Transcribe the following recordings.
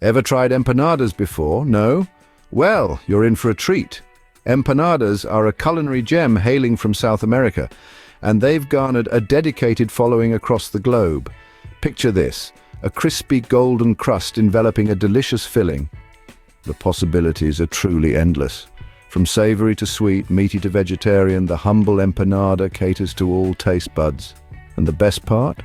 Ever tried empanadas before? No? Well, you're in for a treat. Empanadas are a culinary gem hailing from South America, and they've garnered a dedicated following across the globe. Picture this, a crispy golden crust enveloping a delicious filling. The possibilities are truly endless. From savory to sweet, meaty to vegetarian, the humble empanada caters to all taste buds. And the best part?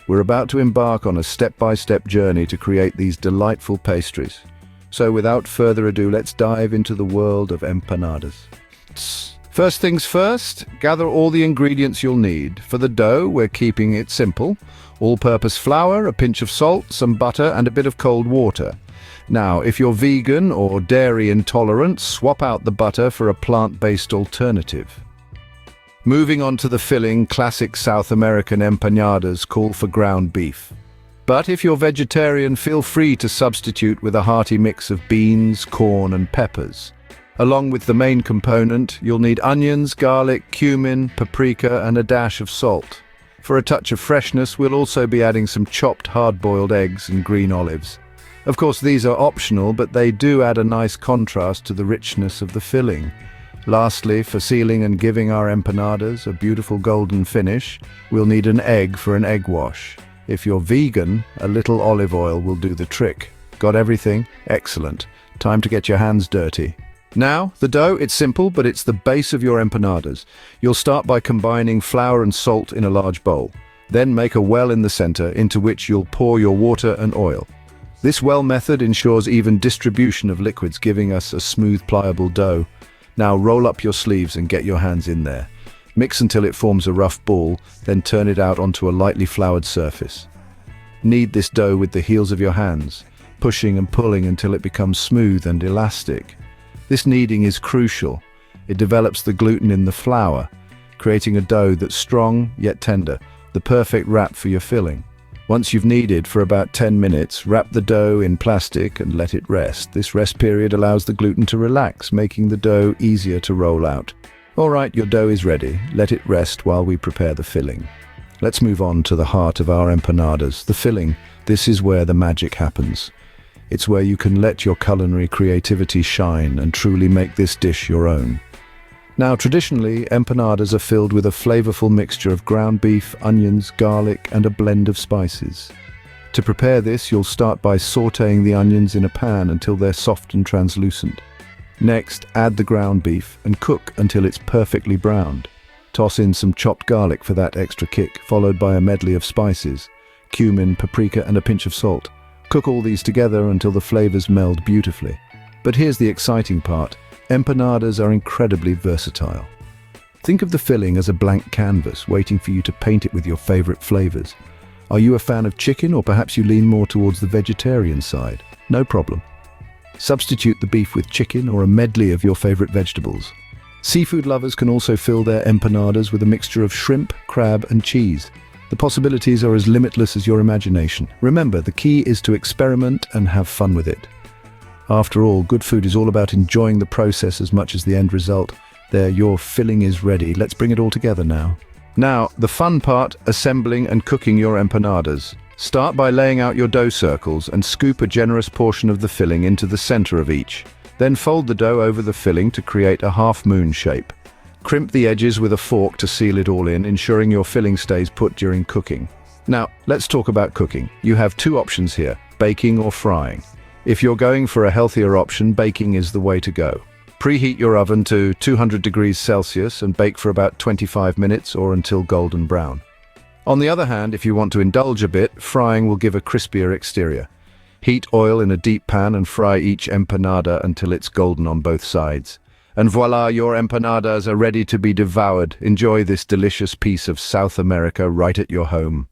We're about to embark on a step-by-step journey to create these delightful pastries. So without further ado, let's dive into the world of empanadas. First things first, gather all the ingredients you'll need. For the dough, we're keeping it simple. All-purpose flour, a pinch of salt, some butter, and a bit of cold water. Now, if you're vegan or dairy intolerant, swap out the butter for a plant-based alternative. Moving on to the filling, classic South American empanadas call for ground beef. But if you're vegetarian, feel free to substitute with a hearty mix of beans, corn, and peppers. Along with the main component, you'll need onions, garlic, cumin, paprika, and a dash of salt. For a touch of freshness, we'll also be adding some chopped hard-boiled eggs and green olives. Of course, these are optional, but they do add a nice contrast to the richness of the filling. Lastly, for sealing and giving our empanadas a beautiful golden finish, we'll need an egg for an egg wash. If you're vegan, a little olive oil will do the trick. Got everything? Excellent. Time to get your hands dirty. Now, the dough, it's simple, but it's the base of your empanadas. You'll start by combining flour and salt in a large bowl. Then make a well in the center, into which you'll pour your water and oil. This well method ensures even distribution of liquids, giving us a smooth, pliable dough. Now roll up your sleeves and get your hands in there. Mix until it forms a rough ball, then turn it out onto a lightly floured surface. Knead this dough with the heels of your hands, pushing and pulling until it becomes smooth and elastic. This kneading is crucial. It develops the gluten in the flour, creating a dough that's strong yet tender, the perfect wrap for your filling. Once you've kneaded for about 10 minutes, wrap the dough in plastic and let it rest. This rest period allows the gluten to relax, making the dough easier to roll out. Alright, your dough is ready. Let it rest while we prepare the filling. Let's move on to the heart of our empanadas, the filling. This is where the magic happens. It's where you can let your culinary creativity shine and truly make this dish your own. Now, traditionally, empanadas are filled with a flavorful mixture of ground beef, onions, garlic, and a blend of spices. To prepare this, you'll start by sautéing the onions in a pan until they're soft and translucent. Next, add the ground beef and cook until it's perfectly browned. Toss in some chopped garlic for that extra kick, followed by a medley of spices, cumin, paprika, and a pinch of salt. Cook all these together until the flavors meld beautifully. But here's the exciting part. Empanadas are incredibly versatile. Think of the filling as a blank canvas, waiting for you to paint it with your favorite flavors. Are you a fan of chicken, or perhaps you lean more towards the vegetarian side? No problem. Substitute the beef with chicken or a medley of your favorite vegetables. Seafood lovers can also fill their empanadas with a mixture of shrimp, crab, and cheese. The possibilities are as limitless as your imagination. Remember, the key is to experiment and have fun with it. After all, good food is all about enjoying the process as much as the end result. There, your filling is ready. Let's bring it all together now. Now, the fun part, assembling and cooking your empanadas. Start by laying out your dough circles and scoop a generous portion of the filling into the center of each. Then fold the dough over the filling to create a half-moon shape. Crimp the edges with a fork to seal it all in, ensuring your filling stays put during cooking. Now, let's talk about cooking. You have two options here, baking or frying. If you're going for a healthier option, baking is the way to go. Preheat your oven to 200 degrees Celsius and bake for about 25 minutes or until golden brown. On the other hand, if you want to indulge a bit, frying will give a crispier exterior. Heat oil in a deep pan and fry each empanada until it's golden on both sides. And voila, your empanadas are ready to be devoured. Enjoy this delicious piece of South America right at your home.